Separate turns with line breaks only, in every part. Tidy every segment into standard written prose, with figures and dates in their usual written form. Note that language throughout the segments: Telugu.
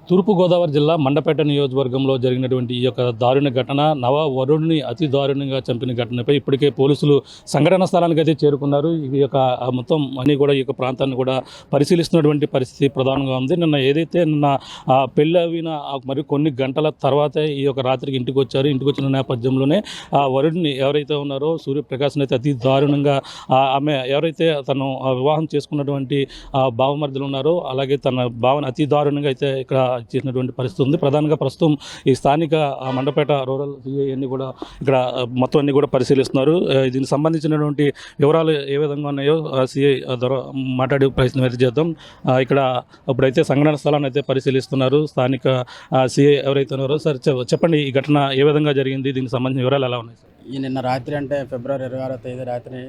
తూర్పుగోదావరి జిల్లా మండపేట నియోజకవర్గంలో జరిగినటువంటి ఈ యొక్క దారుణ ఘటన నవ వరుడిని అతి దారుణంగా చంపిన ఘటనపై ఇప్పటికే పోలీసులు సంఘటన స్థలానికి అయితే చేరుకున్నారు. ఈ యొక్క మొత్తం అన్ని కూడా ఈ యొక్క ప్రాంతాన్ని కూడా పరిశీలిస్తున్నటువంటి పరిస్థితి ప్రధానంగా ఉంది. నిన్న పెళ్ళి అయిన మరి కొన్ని గంటల తర్వాతే ఈ యొక్క రాత్రికి ఇంటికి వచ్చారు. ఇంటికి వచ్చిన నేపథ్యంలోనే ఆ వరుడిని ఎవరైతే ఉన్నారో సూర్యప్రకాశ్ని అయితే అతి దారుణంగా ఆమె ఎవరైతే తను వివాహం చేసుకున్నటువంటి బావమర్దులు ఉన్నారో అలాగే తన భావన అతి దారుణంగా అయితే ఇక్కడ చేసినటువంటి పరిస్థితి ఉంది. ప్రధానంగా ప్రస్తుతం ఈ స్థానిక మండపేట రూరల్ సిఐ అన్ని కూడా ఇక్కడ మొత్తం అన్ని కూడా పరిశీలిస్తున్నారు. దీనికి సంబంధించినటువంటి వివరాలు ఏ విధంగా ఉన్నాయో సిఐ ద్వారా మాట్లాడే ప్రయత్నం అయితే చేద్దాం. ఇక్కడ ఇప్పుడైతే సంఘటన స్థలాన్ని అయితే పరిశీలిస్తున్నారు స్థానిక సిఐ ఎవరైతే ఉన్నారో. సార్ చెప్పండి, ఈ ఘటన ఏ విధంగా జరిగింది, దీనికి సంబంధించిన వివరాలు ఎలా ఉన్నాయి సార్?
ఈ నిన్న రాత్రి అంటే ఫిబ్రవరి 26వ తేదీ రాత్రి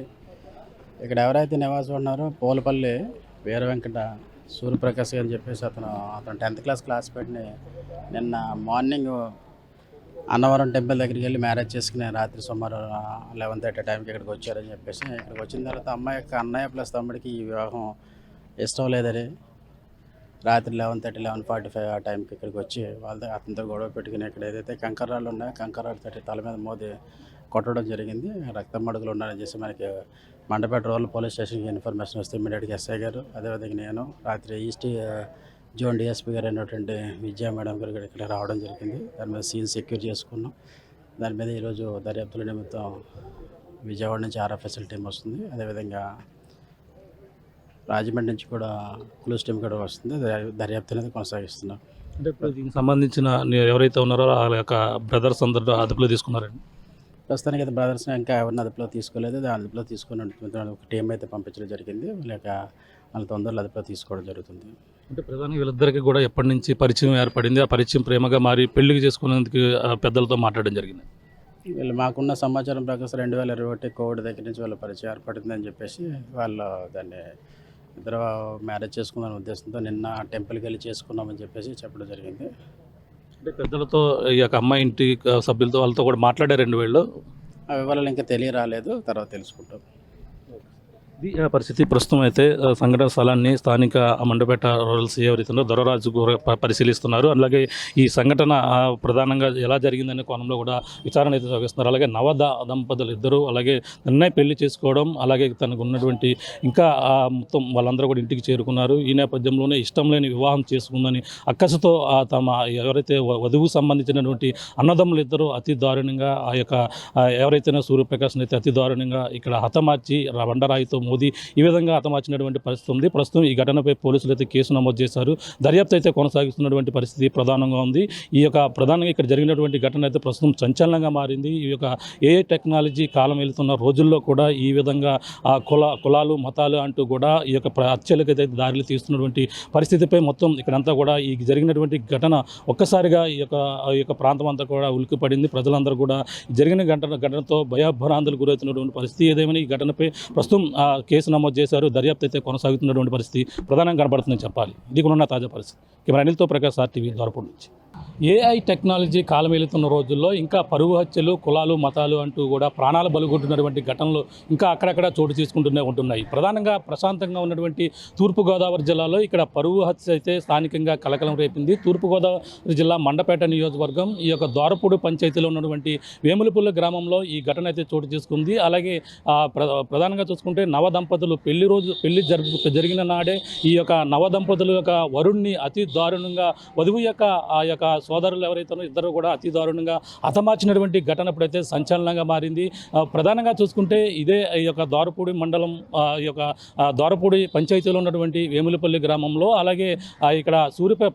ఇక్కడ ఎవరైతే నివాసం ఉన్నారో పోలపల్లి వీర వెంకట సూర్యప్రకాష్ అని చెప్పేసి అతను 10th క్లాస్ క్లాస్మేట్ని నిన్న మార్నింగ్ అన్నవరం టెంపుల్ దగ్గరికి వెళ్ళి మ్యారేజ్ చేసుకుని రాత్రి సుమారు 11:30 టైంకి ఇక్కడికి వచ్చారని చెప్పేసి ఇక్కడికి వచ్చిన తర్వాత అమ్మాయి యొక్క అన్నయ్య ప్లస్ తమ్ముడికి ఈ వివాహం ఇష్టం లేదని రాత్రి 11:30 11:45 ఆ టైంకి ఇక్కడికి వచ్చి వాళ్ళతో అతనితో గొడవ పెట్టుకుని ఇక్కడ ఏదైతే కంకర్రాళ్ళు ఉన్నాయో కంకర్రాళ్ళు తట్టి తల మీద మోది కొట్టడం జరిగింది. రక్తం మడుగులు ఉన్నారని చేసి మనకి మండపేట రూరల్ పోలీస్ స్టేషన్కి ఇన్ఫర్మేషన్ వస్తే ఇమ్మీడియట్గా ఎస్ఐ గారు అదేవిధంగా నేను రాత్రి ఈస్ట్ జోన్ డిఎస్పీ గారు అయినటువంటి విజయ మేడం గారు ఇక్కడ రావడం జరిగింది. దాని మీద సీన్ సెక్యూర్ చేసుకున్నాం. దాని మీద ఈరోజు దర్యాప్తుల నిమిత్తం విజయవాడ నుంచి ఆర్ఎఫ్ఎస్ఎల్ టీం వస్తుంది. అదేవిధంగా రాజమండ్రి నుంచి కూడా క్లూస్ టీం కూడా వస్తుంది. దర్యాప్తు అనేది కొనసాగిస్తున్నాం.
అంటే ఇప్పుడు దీనికి సంబంధించిన ఎవరైతే ఉన్నారో ఆ యొక్క బ్రదర్స్ అందరూ అదుపులో తీసుకున్నారండి.
ప్రస్తుతానికి అయితే బ్రదర్స్ ఇంకా ఎవరిని అదుపులో తీసుకోలేదు. అదుపులో తీసుకుని ఒక టీం అయితే పంపించడం జరిగింది. వాళ్ళ తొందరలో అదుపులో తీసుకోవడం జరుగుతుంది.
అంటే ప్రధానంగా వీళ్ళిద్దరికి కూడా ఎప్పటి నుంచి పరిచయం ఏర్పడింది, ఆ పరిచయం ప్రేమగా మారి పెళ్లికి చేసుకునేందుకు పెద్దలతో మాట్లాడడం జరిగింది.
వీళ్ళు మాకున్న సమాచారం ప్రకారం 2021 కోవిడ్ దగ్గర నుంచి వాళ్ళ పరిచయం ఏర్పడుతుందని చెప్పేసి వాళ్ళు దాన్ని ఇద్దరు మ్యారేజ్ చేసుకుందాం ఉద్దేశంతో నిన్న టెంపుల్కి వెళ్ళి చేసుకున్నామని చెప్పేసి చెప్పడం జరిగింది.
అంటే పెద్దలతో ఈ యొక్క అమ్మాయి ఇంటి సభ్యులతో వాళ్ళతో కూడా మాట్లాడారు వీళ్ళు.
ఆ వివరాలు ఇంకా తెలియరాలేదు, తర్వాత తెలుసుకుంటాం.
ఇది పరిస్థితి. ప్రస్తుతం అయితే సంఘటన స్థలాన్ని స్థానిక మండపేట రూరల్ సిఐ ఎవరైతే దొరరాజు పరిశీలిస్తున్నారు. అలాగే ఈ సంఘటన ప్రధానంగా ఎలా జరిగిందనే కోణంలో కూడా విచారణ అయితే సాగిస్తున్నారు. అలాగే దంపతులు ఇద్దరు అలాగే నిన్నే పెళ్లి చేసుకోవడం, అలాగే తనకు ఉన్నటువంటి ఇంకా మొత్తం వాళ్ళందరూ కూడా ఇంటికి చేరుకున్నారు. ఈ నేపథ్యంలోనే ఇష్టం లేని వివాహం చేసుకుందని అక్కసుతో తమ ఎవరైతే వధువుకు సంబంధించినటువంటి అన్నదమ్ములు ఇద్దరు అతి దారుణంగా ఆ యొక్క ఎవరైతే సూర్యప్రకాశ్ని అయితే అతి దారుణంగా ఇక్కడ హతమార్చి బండరాయితో మోదీ ఈ విధంగా హతమార్చినటువంటి పరిస్థితి ఉంది. ప్రస్తుతం ఈ ఘటనపై పోలీసులు అయితే కేసు నమోదు చేశారు. దర్యాప్తు అయితే కొనసాగిస్తున్నటువంటి పరిస్థితి ప్రధానంగా ఉంది. ఈ యొక్క ప్రధానంగా ఇక్కడ జరిగినటువంటి ఘటన అయితే ప్రస్తుతం సంచలనంగా మారింది. ఈ యొక్క ఏఐ టెక్నాలజీ కాలం వెళుతున్న రోజుల్లో కూడా ఈ విధంగా కులాలు మతాలు అంటూ కూడా ఈ యొక్క హత్యలకు అయితే దారిలు తీస్తున్నటువంటి పరిస్థితిపై మొత్తం ఇక్కడంతా కూడా ఈ జరిగినటువంటి ఘటన ఒక్కసారిగా ఈ యొక్క ప్రాంతం అంతా కూడా ఉలిక్కిపడింది. ప్రజలందరూ కూడా జరిగిన ఘటనతో భయాభ్రాంతులు గురవుతున్నటువంటి పరిస్థితి. ఏదేమైనా ఈ ఘటనపై ప్రస్తుతం కేసు నమోదు చేశారు. దర్యాప్తు అయితే కొనసాగుతున్నటువంటి పరిస్థితి ప్రధానంగా కనబడుతుందని చెప్పాలి. ఇది కూడా ఉన్న తాజా పరిస్థితి. కెమెరా అనిల్తో ప్రకాష్, RTV ద్వారపూడి నుంచి. ఏఐ టెక్నాలజీ కాలం వెళుతున్న రోజుల్లో ఇంకా పరువు హత్యలు, కులాలు మతాలు అంటూ కూడా ప్రాణాలు బలిగొంటున్నటువంటి ఘటనలు ఇంకా అక్కడక్కడ చోటు తీసుకుంటూనే ఉంటున్నాయి. ప్రధానంగా ప్రశాంతంగా ఉన్నటువంటి తూర్పుగోదావరి జిల్లాలో ఇక్కడ పరువు హత్య అయితే స్థానికంగా కలకలం రేపింది. తూర్పుగోదావరి జిల్లా మండపేట నియోజకవర్గం ఈ యొక్క ద్వారపూడి పంచాయతీలో ఉన్నటువంటి వేములపల్లి గ్రామంలో ఈ ఘటన అయితే చోటు చేసుకుంది. అలాగే ప్రధానంగా చూసుకుంటే నవదంపతులు పెళ్లి జరిగిన నాడే ఈ యొక్క నవదంపతుల యొక్క వరుణ్ణి అతి దారుణంగా వధువు యొక్క ఆ యొక్క సోదరులు ఎవరైతే ఇద్దరు కూడా అతి దారుణంగా హతమార్చినటువంటి ఘటన ఇప్పుడైతే సంచలనంగా మారింది. ప్రధానంగా చూసుకుంటే ఇదే ఈ యొక్క ద్వారపూడి మండలం ఈ యొక్క ద్వారపూడి పంచాయతీలో ఉన్నటువంటి వేములపల్లి గ్రామంలో అలాగే ఇక్కడ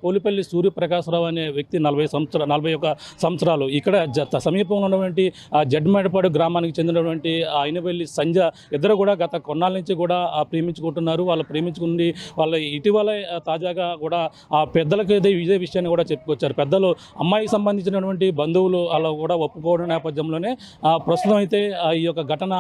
పోలిపల్లి సూర్యప్రకాశరావు అనే వ్యక్తి 41 సంవత్సరాలు ఇక్కడ సమీపంలో ఉన్నటువంటి జడ్మేడపాడు గ్రామానికి చెందినటువంటి అయినవెల్లి సంజ ఇద్దరు కూడా గత కొన్నాళ్ళ నుంచి కూడా ప్రేమించుకుంటున్నారు. వాళ్ళు ప్రేమించుకుని వాళ్ళ ఇటీవల తాజాగా కూడా ఆ పెద్దలకు ఇదే విషయాన్ని కూడా చెప్పుకొచ్చారు. పెద్దలు అందులో అమ్మాయికి సంబంధించినటువంటి బంధువులు అలా కూడా ఒప్పుకోవడం నేపథ్యంలోనే ప్రస్తుతం అయితే ఈ యొక్క ఘటన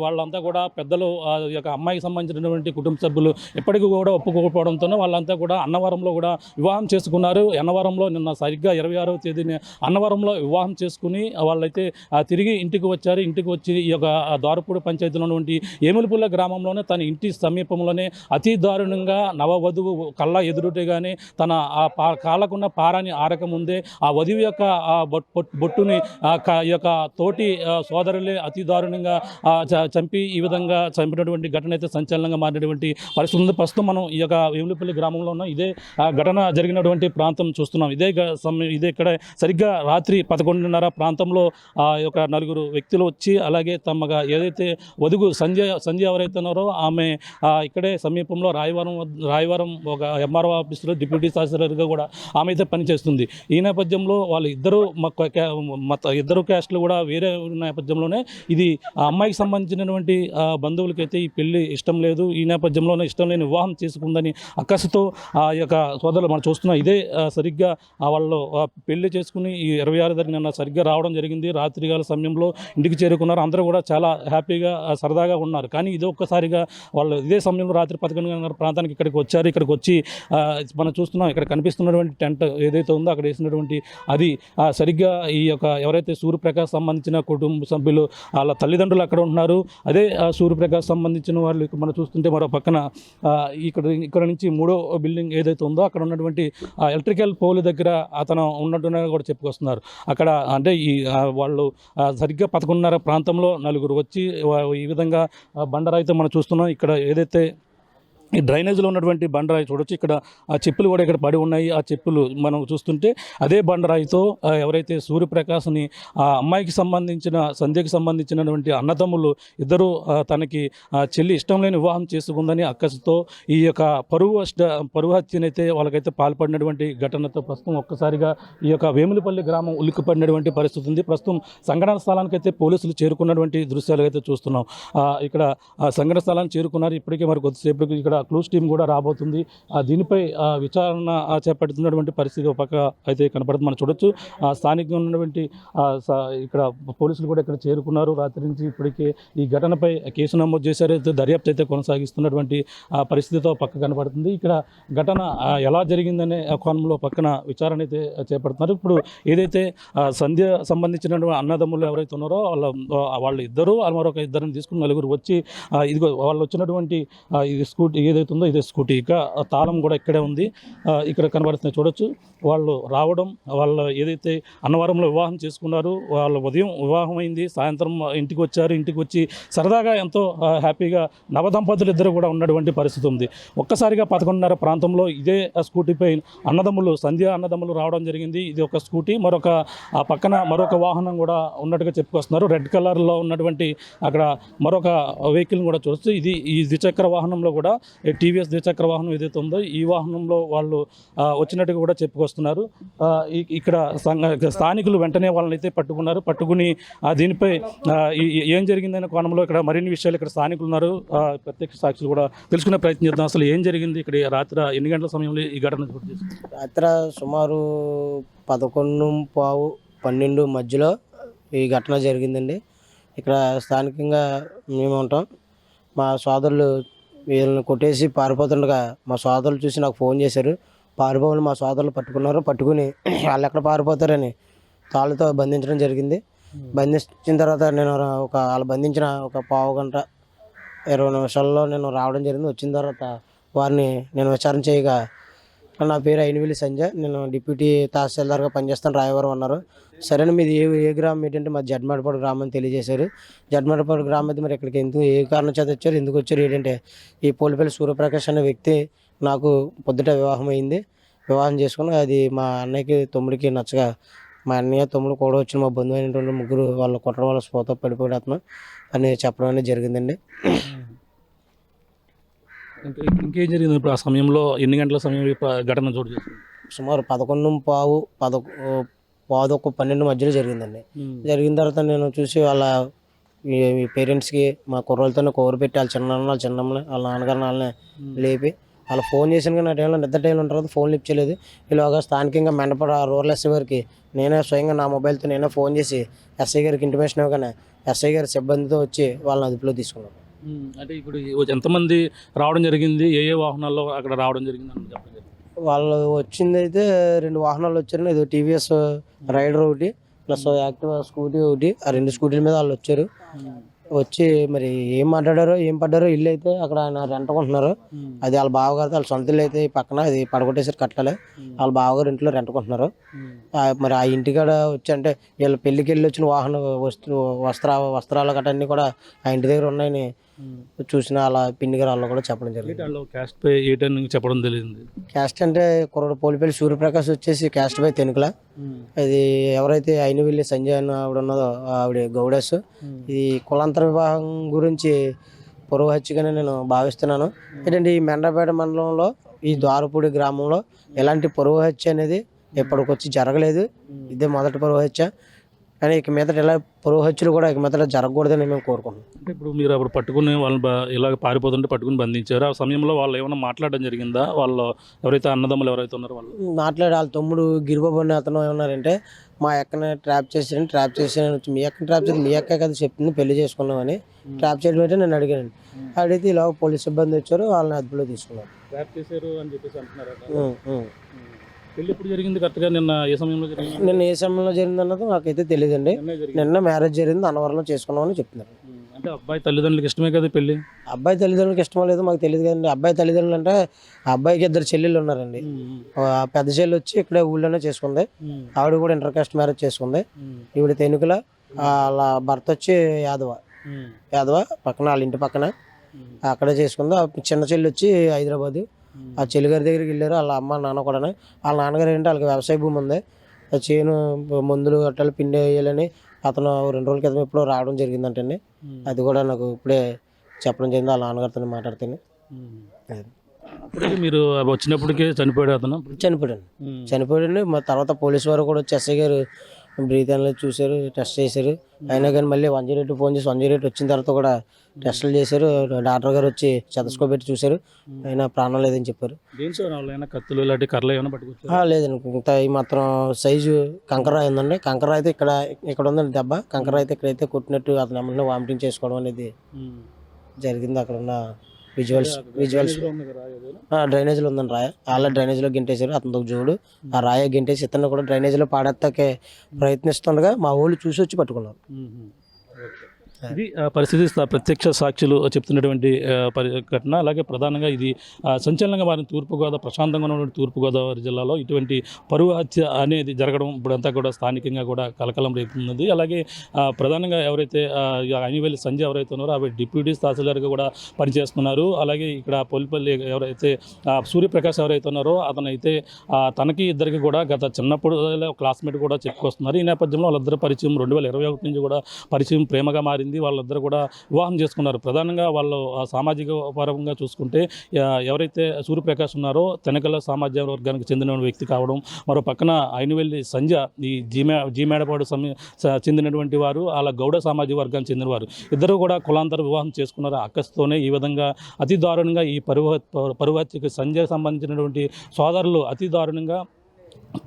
వాళ్ళంతా కూడా పెద్దలు ఈ యొక్క అమ్మాయికి సంబంధించినటువంటి కుటుంబ సభ్యులు ఎప్పటికీ కూడా ఒప్పుకోకపోవడంతో వాళ్ళంతా కూడా అన్నవరంలో కూడా వివాహం చేసుకున్నారు. అన్నవరంలో నిన్న సరిగ్గా 26వ తేదీన అన్నవరంలో వివాహం చేసుకుని వాళ్ళైతే తిరిగి ఇంటికి వచ్చారు. ఇంటికి వచ్చి ఈ యొక్క ద్వారపూడి పంచాయతీలో ఉన్నటువంటి ఏములపుల్ల గ్రామంలోనే తన ఇంటి సమీపంలోనే అతి దారుణంగా నవవధువు కళ్ళ ఎదురుగానే తన కాళ్ళకున్న పారాన్ని ఆరకముందే ఆ వధువు యొక్క బొట్టుని ఈ యొక్క తోటి సోదరులే అతి దారుణంగా చంపి ఈ విధంగా చంపినటువంటి ఘటన అయితే సంచలనంగా మారినటువంటి పరిస్థితి ఉంది. ప్రస్తుతం మనం ఈ యొక్క వేములపల్లి గ్రామంలో ఉన్న ఇదే ఘటన జరిగినటువంటి ప్రాంతం చూస్తున్నాం. ఇదే ఇక్కడ సరిగ్గా రాత్రి 11:30 ప్రాంతంలో ఈ యొక్క నలుగురు వ్యక్తులు వచ్చి అలాగే తమగా ఏదైతే వధువు సంధ్య ఎవరైతే ఉన్నారో ఆమె ఇక్కడే సమీపంలో రాయవరం ఒక ఎంఆర్ఓ ఆఫీసులో డిప్యూటీ తహసీల్దార్గా కూడా ఆమె అయితే పనిచేస్తుంది. ఈ నేపథ్యంలో వాళ్ళు ఇద్దరు క్యాస్ట్లు కూడా వేరే నేపథ్యంలోనే ఇది ఆ అమ్మాయికి సంబంధించినటువంటి బంధువులకైతే ఈ పెళ్లి ఇష్టం లేదు. ఈ నేపథ్యంలోనే ఇష్టం లేని వివాహం చేసుకుందని అక్కసుతో ఆ యొక్క సోదరులు మనం చూస్తున్నాం. ఇదే సరిగ్గా వాళ్ళు పెళ్లి చేసుకుని ఈ 26 తారీఖున సరిగ్గా రావడం జరిగింది. రాత్రికాల సమయంలో ఇంటికి చేరుకున్నారు. అందరూ కూడా చాలా హ్యాపీగా సరదాగా ఉన్నారు. కానీ ఇది ఒక్కసారిగా వాళ్ళు ఇదే సమయంలో రాత్రి 11:30 ప్రాంతానికి ఇక్కడికి వచ్చారు. ఇక్కడికి వచ్చి మనం చూస్తున్నాం ఇక్కడ కనిపిస్తున్నటువంటి టెంట్ ఏదైతే ఉందో అక్కడ వేసినటువంటి అది సరిగ్గా ఈ యొక్క ఎవరైతే సూర్యప్రకాష్ సంబంధించిన కుటుంబ సభ్యులు వాళ్ళ తల్లిదండ్రులు అక్కడ ఉంటున్నారు. అదే సూర్యప్రకాష్ సంబంధించిన వాళ్ళు మనం చూస్తుంటే మరో పక్కన ఇక్కడ నుంచి 3వ బిల్డింగ్ ఏదైతే ఉందో అక్కడ ఉన్నటువంటి ఎలక్ట్రికల్ పోల్ దగ్గర అతను ఉన్నట్టుగా కూడా చెప్పుకొస్తున్నారు. అక్కడ అంటే వాళ్ళు సరిగ్గా 11:30 ప్రాంతంలో నలుగురు వచ్చి ఈ విధంగా బండరాయితో మనం చూస్తున్నాం. ఇక్కడ ఏదైతే ఈ డ్రైనేజ్లో ఉన్నటువంటి బండరాయి చూడొచ్చు. ఇక్కడ ఆ చెప్పులు కూడా ఇక్కడ పడి ఉన్నాయి. ఆ చెప్పులు మనం చూస్తుంటే అదే బండరాయితో ఎవరైతే సూర్యప్రకాశ్ని ఆ అమ్మాయికి సంధ్యకి సంబంధించినటువంటి అన్నదమ్ములు ఇద్దరు తనకి చెల్లి ఇష్టం లేని వివాహం చేసుకుందని అక్కసుతో ఈ యొక్క పరువు హత్యనైతే వాళ్ళకైతే పాల్పడినటువంటి ఘటనతో ప్రస్తుతం ఒక్కసారిగా ఈ యొక్క వేములపల్లి గ్రామం ఉలిక్కిపడినటువంటి పరిస్థితి ఉంది. ప్రస్తుతం సంఘటన స్థలానికైతే పోలీసులు చేరుకున్నటువంటి దృశ్యాలు అయితే చూస్తున్నాం. ఇక్కడ సంఘటన స్థలాన్ని చేరుకున్నారు. ఇప్పటికే మరి కొద్దిసేపటికి ఇక్కడ క్లూస్ టీం కూడా రాబోతుంది. దీనిపై విచారణ చేపడుతున్నటువంటి పరిస్థితి ఒక పక్క అయితే కనపడుతుంది. మనం చూడొచ్చు స్థానికంగా ఉన్నటువంటి ఇక్కడ పోలీసులు కూడా ఇక్కడ చేరుకున్నారు. రాత్రి నుంచి ఇప్పటికే ఈ ఘటనపై కేసు నమోదు చేశారు. దర్యాప్తు అయితే కొనసాగిస్తున్నటువంటి పరిస్థితితో పక్క కనపడుతుంది. ఇక్కడ ఘటన ఎలా జరిగిందనే కోణంలో పక్కన విచారణ అయితే చేపడుతున్నారు. ఇప్పుడు ఏదైతే సంధ్య సంబంధించినటువంటి అన్నదమ్ములు ఎవరైతే ఉన్నారో వాళ్ళు ఇద్దరు మరొక ఇద్దరిని తీసుకుని నలుగురు వచ్చి ఇదిగో వాళ్ళు వచ్చినటువంటి ఇది స్కూటీ ఏదైతే ఉందో ఇదే స్కూటీ ఇక తాళం కూడా ఇక్కడే ఉంది. ఇక్కడ కనబడుతుంది చూడొచ్చు. వాళ్ళు రావడం వాళ్ళు ఏదైతే అన్నవరంలో వివాహం చేసుకున్నారు. వాళ్ళ ఉదయం వివాహం అయింది. సాయంత్రం ఇంటికి వచ్చారు. ఇంటికి వచ్చి సరదాగా ఎంతో హ్యాపీగా నవదంపతులు ఇద్దరు కూడా ఉన్నటువంటి పరిస్థితి ఉంది. ఒక్కసారిగా 11:30 ప్రాంతంలో ఇదే స్కూటీపై సంధ్య అన్నదమ్ములు రావడం జరిగింది. ఇది ఒక స్కూటీ పక్కన మరొక వాహనం కూడా ఉన్నట్టుగా చెప్పుకొస్తున్నారు. రెడ్ కలర్లో ఉన్నటువంటి అక్కడ మరొక వెహికల్ కూడా చూడొచ్చు. ఈ ద్విచక్ర వాహనంలో కూడా టీవీఎస్ ద్విచక్ర వాహనం ఏదైతే ఉందో ఈ వాహనంలో వాళ్ళు వచ్చినట్టుగా కూడా చెప్పుకొస్తున్నారు. ఇక్కడ స్థానికులు వెంటనే వాళ్ళని అయితే పట్టుకుని దీనిపై ఏం జరిగిందనే కోణంలో ఇక్కడ మరిన్ని విషయాలు ఇక్కడ స్థానికులు ఉన్నారు. ప్రత్యక్ష సాక్షులు కూడా తెలుసుకునే ప్రయత్నం చేద్దాం. అసలు ఏం జరిగింది ఇక్కడ రాత్రి ఎన్ని గంటల సమయంలో ఈ ఘటన
రాత్రి సుమారు 11:15-12 మధ్యలో ఈ ఘటన జరిగిందండి. ఇక్కడ స్థానికంగా మేము ఉంటాం. మా సోదరులు వీళ్ళని కొట్టేసి పారిపోతుండగా మా సోదరులు చూసి నాకు ఫోన్ చేశారు. పారిపోవాలి మా సోదరులు పట్టుకుని వాళ్ళు ఎక్కడ పారిపోతారని తాళ్ళతో బంధించడం జరిగింది. బంధించిన తర్వాత నేను వాళ్ళు బంధించిన ఒక పావు గంట 20 నిమిషాల్లో నేను రావడం జరిగింది. వచ్చిన తర్వాత వారిని నేను విచారణ చేయగా నా పేరు అయినవిల్లి సంజయ్, నేను డిప్యూటీ తహసీల్దార్గా పనిచేస్తాను రాయవరం అన్నారు. సరే మీది ఏ గ్రామం ఏంటంటే మాది జడ్మాడపాడు గ్రామం అని తెలియజేశారు. జడ్మాడపాడు గ్రామం అయితే మరి ఇక్కడికి ఏ కారణం చేత వచ్చారు, ఎందుకు వచ్చారు ఏంటంటే ఈ పోలిపల్లి సూర్యప్రకాష్ అనే వ్యక్తి నాకు పొద్దుట వివాహం చేసుకుని అది మా అన్నయ్యకి తమ్ముడికి నచ్చగా మా అన్నయ్య తమ్ముడు కూడా వచ్చిన మా బంధువు అయినటువంటి ముగ్గురు వాళ్ళు కొట్టడం వల్ల స్పోత పడిపోయాత్మ అని చెప్పడం అనేది జరిగిందండి.
ఇంకేం జరిగింది ఇప్పుడు ఆ సమయంలో? ఎన్ని గంటల సమయంలో ఘటన చోటు చేసుకుంది?
సుమారు 11:15-12 మధ్యలో జరిగిందండి. జరిగిన తర్వాత నేను చూసి వాళ్ళ పేరెంట్స్కి మా కుర్రోళ్ళతోనే కోరు పెట్టి వాళ్ళ చిన్నమ్మని వాళ్ళ నాన్నగారిని వాళ్ళని లేపి వాళ్ళు ఫోన్ చేసిన కానీ ఆ టైంలో నిద్ర టైంలో ఉంటారు, ఫోన్ లిఫ్ట్ చేయలేదు. ఈలోగా స్థానికంగా మెండపడ రూరల్ ఎస్ఐ గారికి నేనే స్వయంగా నా మొబైల్తో నేనే ఫోన్ చేసి ఎస్ఐ గారికి ఇంటిమేషన్ ఇవ్వగానే ఎస్ఐ గారి సిబ్బందితో వచ్చి వాళ్ళని అదుపులో తీసుకున్నాం.
అంటే ఇప్పుడు ఎంతమంది రావడం జరిగింది, ఏ ఏ వాహనాల్లో అక్కడ రావడం జరిగింది అని చెప్పండి.
వాళ్ళు వచ్చింది అయితే 2 వాహనాలు వచ్చారు. ఇది టీవీఎస్ రైడర్ ఒకటి ప్లస్ యాక్టివా స్కూటీ ఒకటి. ఆ 2 స్కూటీల మీద వాళ్ళు వచ్చారు. వచ్చి మరి ఏం మాట్లాడారో ఏం పడ్డారో ఇల్లు అయితే అక్కడ ఆయన రెంట్కుంటున్నారు. అది వాళ్ళ బావగారు వాళ్ళ సొంత ఇల్లు అయితే ఈ పక్కన అది పడగొట్టేసారు కట్టాలి. వాళ్ళ బావగారు ఇంట్లో రెంట్కుంటున్నారు. మరి ఆ ఇంటికాడ వచ్చి అంటే వీళ్ళ పెళ్ళికి వెళ్ళి వచ్చిన వస్త్రాలు గట్రా అన్నీ కూడా ఆ ఇంటి దగ్గర ఉన్నాయని చూసిన అలా పిన్ని గారు వాళ్ళు కూడా చెప్పడం జరిగింది.
క్యాస్ట్ పై ఏటని చెప్పడం తెలియదు.
క్యాస్ట్ అంటే కుర్రడు పోలిపల్లి సూర్యప్రకాష్ వచ్చేసి క్యాస్ట్ బై తెనుకుల. అది ఎవరైతే అయినవిల్లి సంజయ్ అన్న ఆవిడ ఉన్నదో ఆవిడ గౌడస్. ఇది కులాంతర వివాహం గురించి పొరుగు హత్యగానే నేను భావిస్తున్నాను. ఏంటంటే ఈ మెండపేట మండలంలో ఈ ద్వారపూడి గ్రామంలో ఎలాంటి పొరుగు హత్య అనేది ఎప్పటికొచ్చి జరగలేదు. ఇదే మొదటి పొరుగు హత్య. కానీ ఇక మీదట ఇలా పొరుగు హత్యలు కూడా ఇక మీదట జరగకూడదని మేము కోరుకుంటున్నాం.
అంటే ఇప్పుడు మీరు అప్పుడు పట్టుకుని వాళ్ళని ఇలాగ పారిపోతుంటే పట్టుకుని బంధించారు. ఆ సమయంలో వాళ్ళు ఏమైనా మాట్లాడడం జరిగిందా? వాళ్ళు ఎవరైతే అన్నదమ్ములు ఎవరైతే ఉన్నారో వాళ్ళు
మాట్లాడి వాళ్ళ తమ్ముడు గిరిబాబు అనే అతను ఏమన్నారంటే మా అక్కని ట్రాప్ చేసి వచ్చి మీ అక్కని ట్రాప్ చేసి మీ అక్క కదా చెప్పింది పెళ్లి చేసుకున్నామని. ట్రాప్ చేయడం అయితే నేను అడిగాను. అడిగితే ఇలా పోలీస్ సిబ్బంది వచ్చారు, వాళ్ళని అదుపులో తీసుకున్నారు.
ట్రాప్ చేశారు అని చెప్పేసి అంటున్నారు. పెళ్లి ఎప్పుడు జరిగింది కరెక్ట్గా? నిన్న ఏ సమయంలో జరిగింది?
నిన్న ఏ సమయంలో జరిగింది అన్నది నాకైతే తెలియదండి. నిన్న మ్యారేజ్ జరిగింది, అన్నవరంలో చేసుకున్నామని చెప్తున్నారు.
అంటే అబ్బాయి తల్లిదండ్రులకి ఇష్టమే కదా పెళ్లి?
అబ్బాయి తల్లిదండ్రులకి ఇష్టమో లేదో మాకు తెలియదు కదండి. అబ్బాయి తల్లిదండ్రులు అంటే ఆ అబ్బాయికి 2 చెల్లెళ్ళు ఉన్నారండి. పెద్ద చెల్లి వచ్చి ఇక్కడే ఊళ్ళోనే చేసుకుంది. ఆవిడ కూడా ఇంటర్ కాస్ట్ మ్యారేజ్ చేసుకుంది. ఈవిడ తెనుకుల. వాళ్ళ భర్త వచ్చి యాదవ పక్కన వాళ్ళ ఇంటి పక్కన అక్కడే చేసుకుంది. చిన్న చెల్లి వచ్చి హైదరాబాద్. ఆ చెల్లిగారి దగ్గరికి వెళ్ళారు వాళ్ళ అమ్మ నాన్న కూడా. వాళ్ళ నాన్నగారు ఏంటంటే వాళ్ళకి వ్యవసాయ భూమి ఉంది. ఆ చేను మందులు గట్టాలు పిండి వేయాలని అతను 2 రోజుల క్రితం ఎప్పుడో రావడం జరిగిందంటండి. అది కూడా నాకు ఇప్పుడే చెప్పడం జరిగింది వాళ్ళ నాన్నగారితో మాట్లాడితేనే.
అప్పటికి మీరు వచ్చినప్పటికే చనిపోయాడు అతను?
చనిపోయాడు. మా తర్వాత పోలీసు వారు కూడా వచ్చి ఎస్ఐ గారు బ్రీత్ అనేది చూశారు, టెస్ట్ చేశారు. అయినా కానీ మళ్ళీ 108 ఫోన్ చేసి 108 వచ్చిన తర్వాత కూడా టెస్టులు చేశారు. డాక్టర్ గారు వచ్చి స్టెతస్కోప్ పెట్టి చూశారు. అయినా ప్రాణం లేదని చెప్పారు.
కత్తులు ఇలాంటి కర్రలు ఏమైనా పట్టుకొచ్చారు?
లేదండి. ఇంత ఈ మాత్రం సైజు కంకర ఉందండి. కంకర అయితే ఇక్కడ ఉందండి దెబ్బ. కంకర అయితే ఇక్కడైతే కొట్టినట్టు అతను ఏమన్నా వామిటింగ్ చేసుకోవడం అనేది జరిగింది. అక్కడ ఉన్న విజువల్స్ డ్రైనేజ్లో ఉందండి రాయ. ఆల్రెడీ డ్రైనేజ్లో గింటేశారు. అతనితో జోడు ఆ రాయ గింటేసి ఇతను కూడా డ్రైనేజ్లో పాడెత్తకే ప్రయత్నిస్తుండగా మా వాళ్ళు చూసి వచ్చి పట్టుకున్నారు.
ఇది పరిస్థితి ప్రత్యక్ష సాక్షులు చెప్తున్నటువంటి ఘటన. అలాగే ప్రధానంగా ఇది సంచలనంగా మారిన తూర్పుగోదావరి, ప్రశాంతంగా ఉన్నటువంటి తూర్పుగోదావరి జిల్లాలో ఇటువంటి పరువు హత్య అనేది జరగడం ఇప్పుడంతా కూడా స్థానికంగా కూడా కలకలం రేపుతున్నది. అలాగే ప్రధానంగా ఎవరైతే అయినవిల్లి సంజయ్ ఎవరైతే ఉన్నారో అవి డిప్యూటీ తహసీల్దార్గా కూడా పనిచేస్తున్నారు. అలాగే ఇక్కడ పొలిపల్లి ఎవరైతే సూర్యప్రకాష్ ఎవరైతే ఉన్నారో అతనైతే తనకి ఇద్దరికి కూడా గత చిన్నప్పుడు క్లాస్మేట్ కూడా చెప్పుకొస్తున్నారు. ఈ నేపథ్యంలో వాళ్ళిద్దరు పరిచయం 2021 నుంచి కూడా పరిచయం ప్రేమగా మారింది. వాళ్ళిద్దరు కూడా వివాహం చేసుకున్నారు. ప్రధానంగా వాళ్ళు సామాజిక పరంగా చూసుకుంటే ఎవరైతే సూర్యప్రకాష్ ఉన్నారో తెనకల సామాజిక వర్గానికి చెందిన వ్యక్తి కావడం, మరో పక్కన అయినవిల్లి సంజయ్ ఈ జీమేడపాడు చెందినటువంటి వారు, అలా గౌడ సామాజిక వర్గానికి చెందినవారు. ఇద్దరు కూడా కులాంతర వివాహం చేసుకున్నారు. అక్కస్సుతోనే ఈ విధంగా అతి దారుణంగా ఈ పరువు హత్యకి సంజయ్ సంబంధించినటువంటి సోదరులు అతి దారుణంగా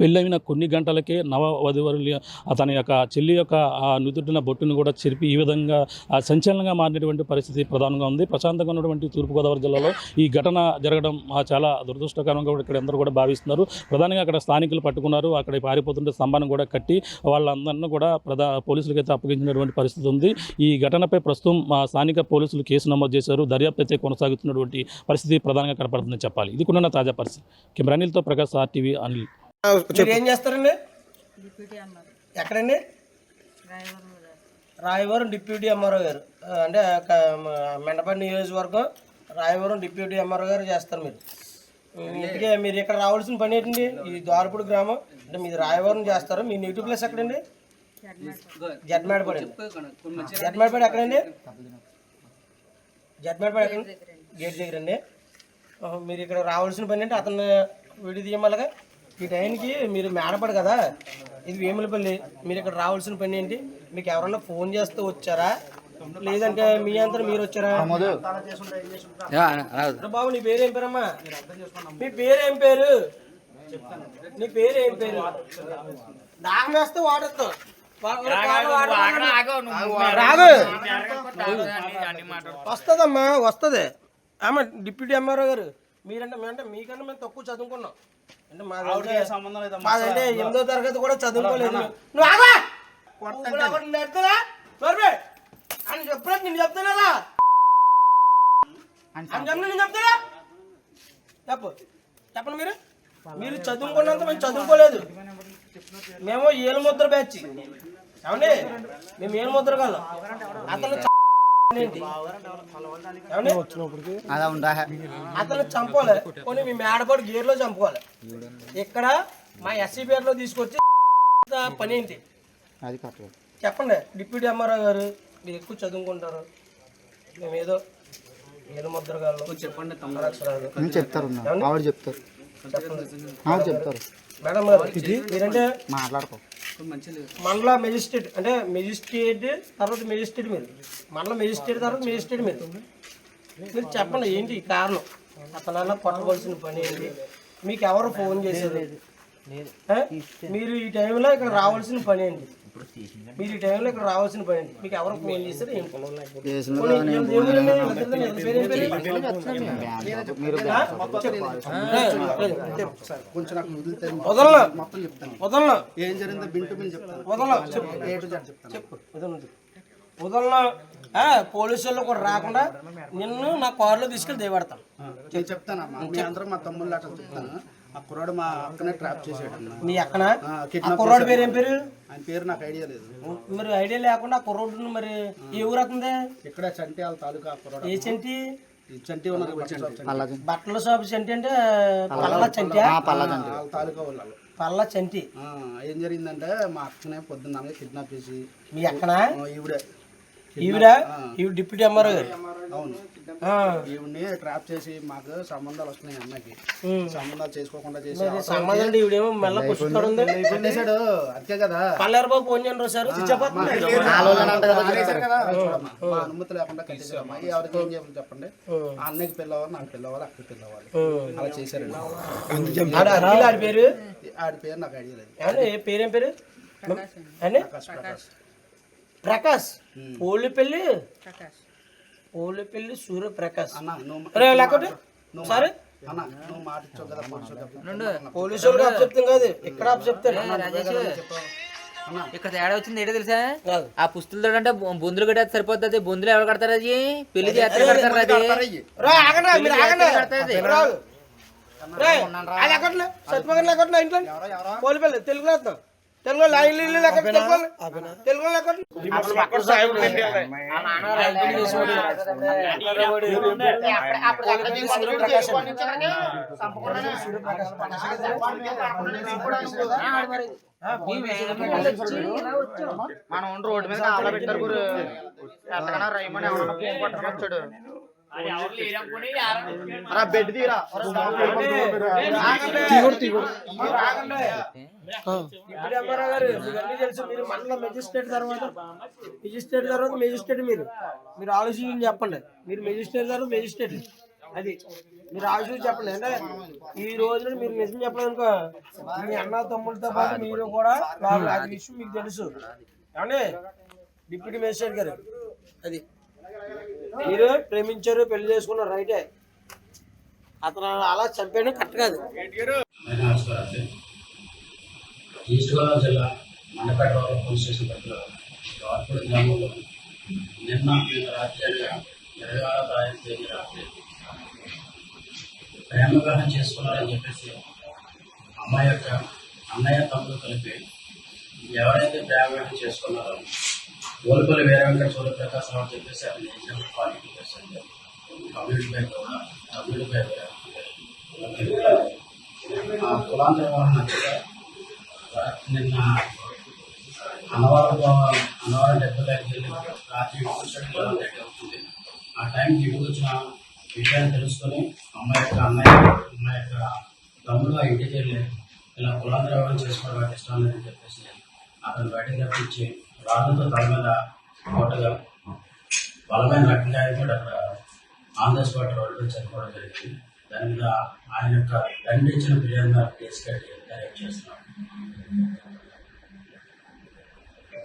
పెళ్ళైన కొన్ని గంటలకే నవవధువరులు తన యొక్క చెల్లి యొక్క నుదుటిన బొట్టును కూడా చెరిపి ఈ విధంగా సంచలనంగా మారినటువంటి పరిస్థితి ప్రధానంగా ఉంది. ప్రశాంతంగా ఉన్నటువంటి తూర్పుగోదావరి జిల్లాలో ఈ ఘటన జరగడం చాలా దురదృష్టకరంగా ఇక్కడ అందరూ కూడా భావిస్తున్నారు. ప్రధానంగా అక్కడ స్థానికులు పట్టుకున్నారు. అక్కడ పారిపోతుంటే స్తంభాన్ని కూడా కట్టి వాళ్ళందరినీ కూడా పోలీసులకు అయితే అప్పగించినటువంటి పరిస్థితి ఉంది. ఈ ఘటనపై ప్రస్తుతం స్థానిక పోలీసులు కేసు నమోదు చేశారు. దర్యాప్తు అయితే కొనసాగుతున్నటువంటి పరిస్థితి ప్రధానంగా కనపడుతుందని చెప్పాలి. ఇది కూడా తాజా పరిస్థితి. కెమెరా అనిల్తో ప్రకాష్, RTV అనిల్.
ఏం చేస్తారండి? ఎక్కడండి? రాయవరం డిప్యూటీ ఎంఆర్ఓ గారు. అంటే మెండపల్లి నియోజకవర్గం రాయవరం డిప్యూటీ ఎంఆర్ఓ గారు చేస్తారు. ఇంటికే మీరు ఇక్కడ రావాల్సిన పని ఏంటండి? ఈ ద్వారపూడి గ్రామం అంటే మీరు రాయవరం చేస్తారు. మీ నేటివ్ ప్లేస్ ఎక్కడండి? జడ్మేడపడి. జడ్మేడపడి ఎక్కడండి? జడ్మేడపడి ఎక్కడండి? గేట్ దగ్గర అండి. మీరు ఇక్కడ రావాల్సిన పని ఏంటి? అతను విడి తీయమలగా ఈ టైంకి మీరు మేడపడు కదా, ఇది వేములపల్లి. మీరు ఇక్కడ రావాల్సిన పని ఏంటి? మీకు ఎవరన్నా ఫోన్ చేస్తూ వచ్చారా? లేదంటే మీ అంతా మీరు వచ్చారా? బాబు నీ పేరు ఏం పేరమ్మా? మీ పేరు ఏం పేరు? నీ పేరు ఏం పేరు? దాహం వేస్తే వాడేస్తావు. రాగు వస్తుందమ్మా, వస్తుంది. ఆమె డిప్యూటీ ఎంఆర్ఓ గారు మీరంటే మీకన్నా మేము తక్కువ చదువుకున్నాం అంటే మాదంటే 8వ తరగతి కూడా చదువుకోలేదు. నువ్వు ఆగా అని చెప్పినా నేను చెప్తానా? నేను చెప్తానా? చెప్పండి. మీరు చదువుకున్నంత మేము చదువుకోలేదు. మేము ఏలు ముద్ర బ్యాచ్. ఏమండి మేము ఏలు ముద్ర కాదు. అతను అతను చంపాలి కొన్ని మీ మేడపాటు గేర్లో చంపుకోవాలి. ఇక్కడ మా ఎస్సీ పేరులో తీసుకొచ్చి పని ఏంటి చెప్పండి. డిప్యూటీ ఎంఆర్ఓ గారు మీరు ఎక్కువ చదువుకుంటారు. మేము ఏదో ఏలు ముద్ర కాదు చెప్పండి.
చెప్తారు
మేడం గారు మీరంటే
మాట్లాడుకో.
మండల మెజిస్ట్రేట్ అంటే మెజిస్ట్రేట్ తర్వాత మెజిస్ట్రేట్ మీరు మండల మెజిస్ట్రేట్ తర్వాత మెజిస్ట్రేట్ మీరు చెప్పండి ఏంటి కారణం? అతనన్నా కొట్టవలసిన పని ఏంటి? మీకు ఎవరు ఫోన్ చేశారు? మీరు ఈ టైంలో ఇక్కడ రావాల్సిన పని ఏంటి? మీకు ఎవరు ఫోన్ చేశారు? ఏం
ఏం జరిగిందో బింటు బిల్ చెప్తాను.
వదలనా? పోలీసుల్లో కూడా రాకుండా నిన్ను నా కారులో తీసుకెళ్ళి దేవడతాను.
నేను చెప్తానమ్మా, మీ అందరూ మా తమ్ముళ్ళు అట్లా చెప్తాను. ఆ కుర్రాడు మా అక్కనే ట్రాప్ చేసాడు.
మీ అక్కన? కుర్రాడు పేరు ఏం పేరు?
ఆయన పేరు నాకు ఐడియా లేదు.
మరి ఐడియా లేకుండా కుర్రోడ్డు మరి ఏ ఊరు అవుతుంది?
ఇక్కడ చంటి వాళ్ళ తాలూకా కుర్రాడు.
ఏ చంటి?
చంటి ఉన్నారు
బట్టల షాప్ చంటి అంటే పల్ల చంటి
తాలూకా వాళ్ళు.
పల్ల చంటి.
ఏం జరిగిందంటే మా అక్కనే పొద్దున్న కిడ్నాప్ చేసి.
మీ అక్కన?
ఈవిడ
డిప్యూటీ ఎంఆర్ఓ గారు.
అవును, ఈవిడ్ని ట్రాప్ చేసి మాకు సంబంధాలు వస్తున్నాయి. అమ్మాయికి సంబంధాలు చేసుకోకుండా చేసి
సంబంధం ఈవిడేమో మళ్ళీ పుస్తకాడు
పెట్టేశాడు. అంతే కదా.
పల్లారు బాబు ఫోన్ చేయండి సార్.
మా అనుమతి లేకుండా కట్టేశారు. అమ్మాయి ఎవరికి ఏం చెప్పాలి చెప్పండి. అన్నయ్యకి పిల్లవాలి, నాకు పిల్లవాలి, అక్కడికి పిల్లవాలి. అలా చేశారండి.
ఆడి పేరు?
ఆడి పేరు నాకు ఐడియా లేదు.
పేరేం పేరు? ప్రకాష్. ఓళ్ళిపల్లి సూర్యప్రకాష్. సరే పోలీసు వాళ్ళకి అప్ చెప్తాం కాదు, ఇక్కడ అప్ చెప్తాను.
ఇక్కడ తేడా వచ్చింది ఏంటో తెలుసా? ఆ పుస్తులతో అంటే బొందులు కట్టేది సరిపోతుంది. బొందులు ఎవరు కడతారు? అది పెళ్లి చేస్తారు కడతారు.
అది ఇంట్లో పోలిపల్లి తెలుగులో తెలుగు
మనం రోడ్డు మీద పెట్టారు. రైమన్ ఎవరన్నా ఫోన్ పట్టుకుని వచ్చాడు. బెడ్ తీరా
తెలుసు. మీరు మండల మెజిస్ట్రేట్ తర్వాత మెజిస్ట్రేట్ మీరు ఆలోచించి చెప్పండి. మీరు మెజిస్ట్రేట్ తర్వాత మెజిస్ట్రేట్ అది మీరు ఆలోచించి చెప్పండి. అంటే ఈ రోజున మీరు నిజం చెప్పలేదనుకో మీ అన్న తమ్ముళ్ళతో పాటు మీరు కూడా అది విషయం మీకు తెలుసు. కానీ డిప్యూటీ మేజిస్ట్రేట్ గారు అది మీరు ప్రేమించారు, పెళ్లి చేసుకున్నారు, రైటే. అతను అలా చంపేయడం కరెక్ట్ కాదు.
ఈస్ట్ గోదావరి జిల్లా మండపేట పోలీస్ స్టేషన్ పరిధిలో రాత్రి గ్రామంలో నిన్న రాత్రి 26వ తారీఖు రాత్రి ప్రేమ వివాహం చేసుకున్నారని చెప్పేసి అమ్మాయి యొక్క అన్నయ్య తమ్ముడు కలిపి ఎవరైతే ప్రేమ వివాహం చేసుకున్నారో ఓలుపల్లి వీర వెంకట సూర్యప్రకాశ్ రావు చెప్పేసి అతని ఎగ్జామ్ క్వాలిటీ చేశారు. కమ్యూనిటీ కూడా కమ్యూనిటీ కులాంతర వివాహం నిన్న అన్నవరం డెబ్బై దగ్గరికి వెళ్ళి రాత్రి 7:30 అవుతుంది. ఆ టైంకి ఇంటికి వచ్చిన విషయాన్ని తెలుసుకొని అమ్మాయి యొక్క అమ్మాయి యొక్క తమ్ముడు ఆ ఇంటికి వెళ్ళి ఇలా కులాంతర వివాహం చేసుకోవడం నాకు ఇష్టం లేదని చెప్పేసి అతను బయటకు రప్పించి రాళ్ళతో తల మీద కొట్టగా బలమైన రక్తగాయంతో అక్కడ ఆన్ ద స్పాట్ రోడ్డు చనిపోవడం జరిగింది. దాని మీద ఆయన యొక్క తండ్రి ఇచ్చిన ఫిర్యాదు కేసు కట్టి డైరెక్ట్ చేస్తున్నాం.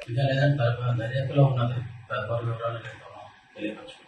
ఇంకా లేదంటే దర్యాప్తులో ఉన్నది తదుపరి వివరాలు తెలియవచ్చు.